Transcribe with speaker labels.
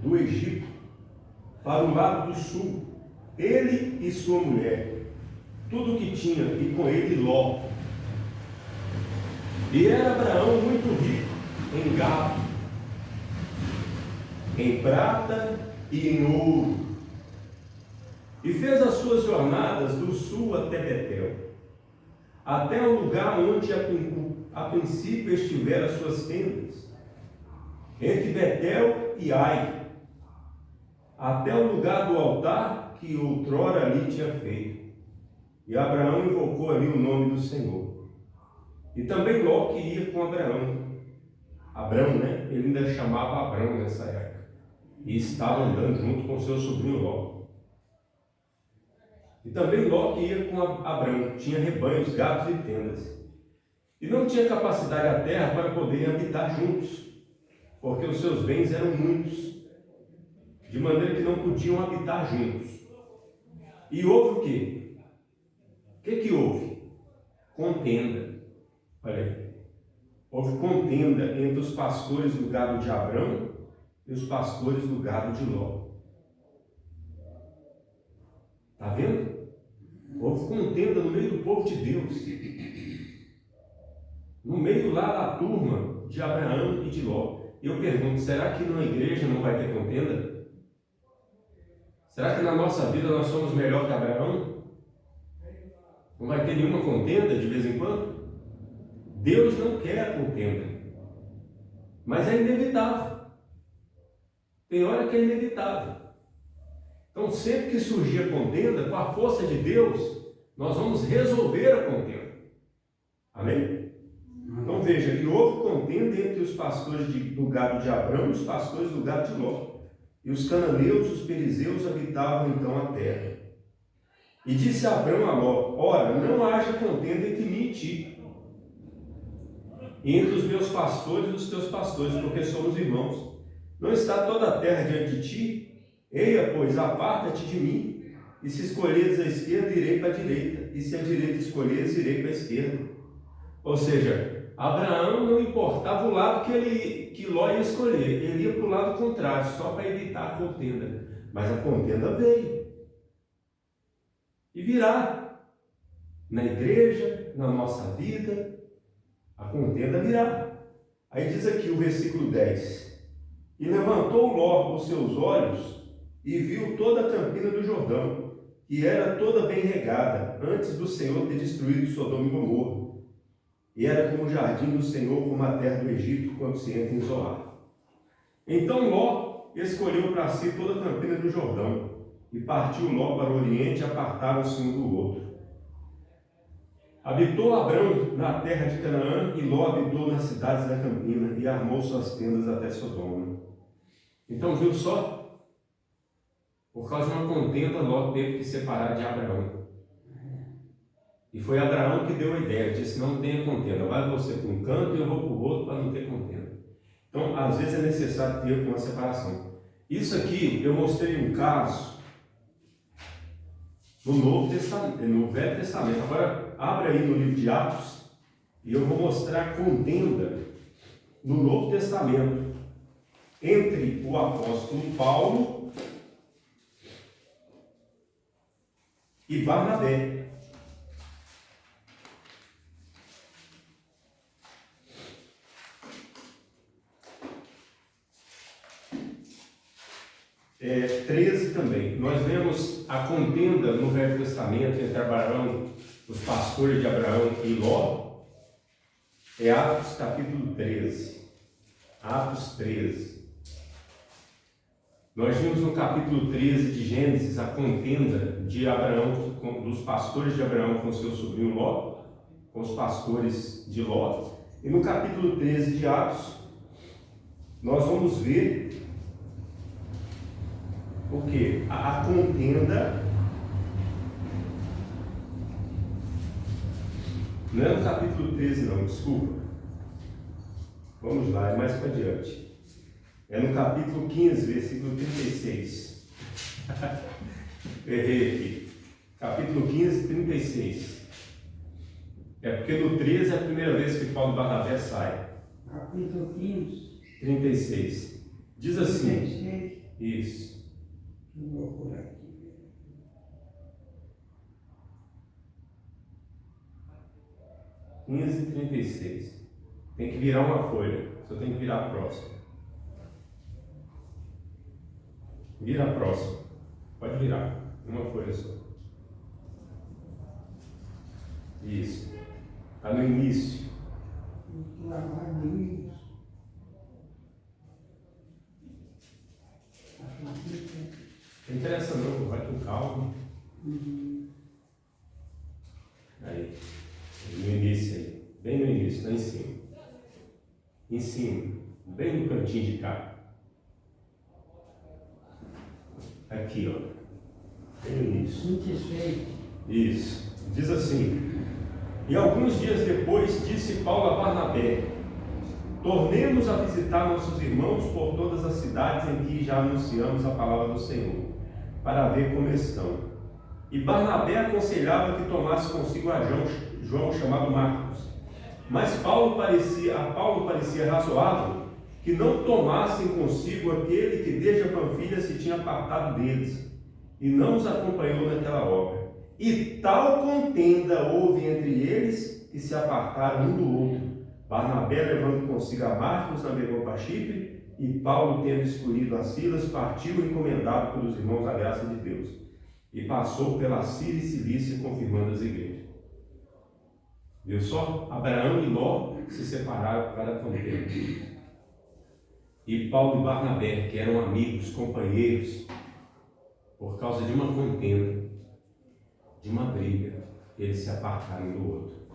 Speaker 1: do Egito para o lado do sul, ele e sua mulher, tudo o que tinha, e com ele Ló. E era Abraão muito rico em gado, em prata e em ouro, e fez as suas jornadas do sul até Betel, até o lugar onde a princípio estiveram as suas tendas, entre Betel e Ai, até o lugar do altar que outrora ali tinha feito. E Abraão invocou ali o nome do Senhor. E também Ló que ia com Abraão. Abrão, né? Ele ainda chamava Abrão nessa época. E estava andando junto com seu sobrinho Ló. E também Ló que ia com Abrão. Tinha rebanhos, gatos e tendas. E não tinha capacidade a terra para poderem habitar juntos, porque os seus bens eram muitos, de maneira que não podiam habitar juntos. E houve o quê? O que houve? Contenda. Olha aí. Houve contenda entre os pastores do gado de Abrão e os pastores do gado de Ló. Está vendo? Houve contenda no meio do povo de Deus. No meio lá da turma de Abraão e de Ló. Eu pergunto, será que na igreja não vai ter contenda? Será que na nossa vida nós somos melhor que Abraão? Não vai ter nenhuma contenda de vez em quando? Deus não quer a contenda, mas é inevitável. Tem hora que é inevitável. Então, sempre que surgir a contenda, com a força de Deus, nós vamos resolver a contenda. Amém? Então veja, e houve contenda entre os pastores do gado de Abrão e os pastores do gado de Ló. E os cananeus e os perizeus habitavam então a terra. E disse Abrão a Ló: ora, não haja contenda entre mim e ti, e entre os meus pastores e os teus pastores, porque somos irmãos. Não está toda a terra diante de ti? Eia, pois, aparta-te de mim, e se escolheres a esquerda, irei para a direita, e se a direita escolheres, irei para a esquerda. Ou seja, Abraão não importava o lado que Ló ia escolher, ele ia para o lado contrário, só para evitar a contenda. Mas a contenda veio. E virá. Na igreja, na nossa vida, a contenda virá. Aí diz aqui o versículo 10. E levantou Ló os seus olhos e viu toda a campina do Jordão, que era toda bem regada, antes do Senhor ter destruído Sodoma e Gomorra. E era como o jardim do Senhor, como a terra do Egito, quando se entra em Zoar. Então Ló escolheu para si toda a campina do Jordão, e partiu Ló para o oriente, e apartaram-se um do outro. Habitou Abrão na terra de Canaã, e Ló habitou nas cidades da campina, e armou suas tendas até Sodoma. Então, viu só? Por causa de uma contenda, Ló teve que separar de Abraão. E foi Abraão que deu a ideia, disse: não tenha contenda, vai você para um canto e eu vou para o outro para não ter contenda. Então, às vezes é necessário ter uma separação. Isso aqui, eu mostrei um caso no Novo Testamento, no Velho Testamento. Agora, abre aí no livro de Atos e eu vou mostrar a contenda no Novo Testamento entre o apóstolo Paulo e Barnabé. É, 13 também. Nós vemos a contenda no Velho Testamento entre Abraão, os pastores de Abraão e Ló. É Atos capítulo 13. Atos 13. Nós vimos no capítulo 13 de Gênesis a contenda de Abraão, dos pastores de Abraão com seu sobrinho Ló, com os pastores de Ló. E no capítulo 13 de Atos, nós vamos ver o que? A contenda. Não é no capítulo 13 não, desculpa. Vamos lá, é mais para adiante. É no capítulo 15, versículo 36. Errei aqui. Capítulo 15, 36. É porque no 13 é a primeira vez que Paulo e Barnabé saem.
Speaker 2: Capítulo 15.
Speaker 1: 36. Diz assim: Isso.
Speaker 2: Vou por aqui.
Speaker 1: Quinze e 36. Tem que virar uma folha. Só tem que virar a próxima. Vira a próxima. Pode virar. Uma folha só. Isso. Está no início.
Speaker 2: Lá vai no início.
Speaker 1: Não interessa não, vai com calma. Aí. No início aí. Bem no início, lá em cima. Em cima. Bem no cantinho de cá. Aqui, ó. Bem no início.
Speaker 2: 26.
Speaker 1: Isso. Diz assim: e alguns dias depois disse Paulo a Barnabé: tornemos a visitar nossos irmãos por todas as cidades em que já anunciamos a palavra do Senhor, para ver como estão. E Barnabé aconselhava que tomasse consigo a João chamado Marcos. Mas a Paulo parecia razoável que não tomassem consigo aquele que desde a Panfilha se tinha apartado deles, e não os acompanhou naquela obra. E tal contenda houve entre eles que se apartaram um do outro. Barnabé, levando consigo a Marcos, navegou para Chipre, e Paulo, tendo escolhido a Silas, partiu encomendado pelos irmãos da graça de Deus, e passou pela Síria e Cilícia, confirmando as igrejas. Viu só? Abraão e Ló se separaram por cada contenda. E Paulo e Barnabé, que eram amigos, companheiros, por causa de uma contenda, de uma briga, eles se apartaram um do outro.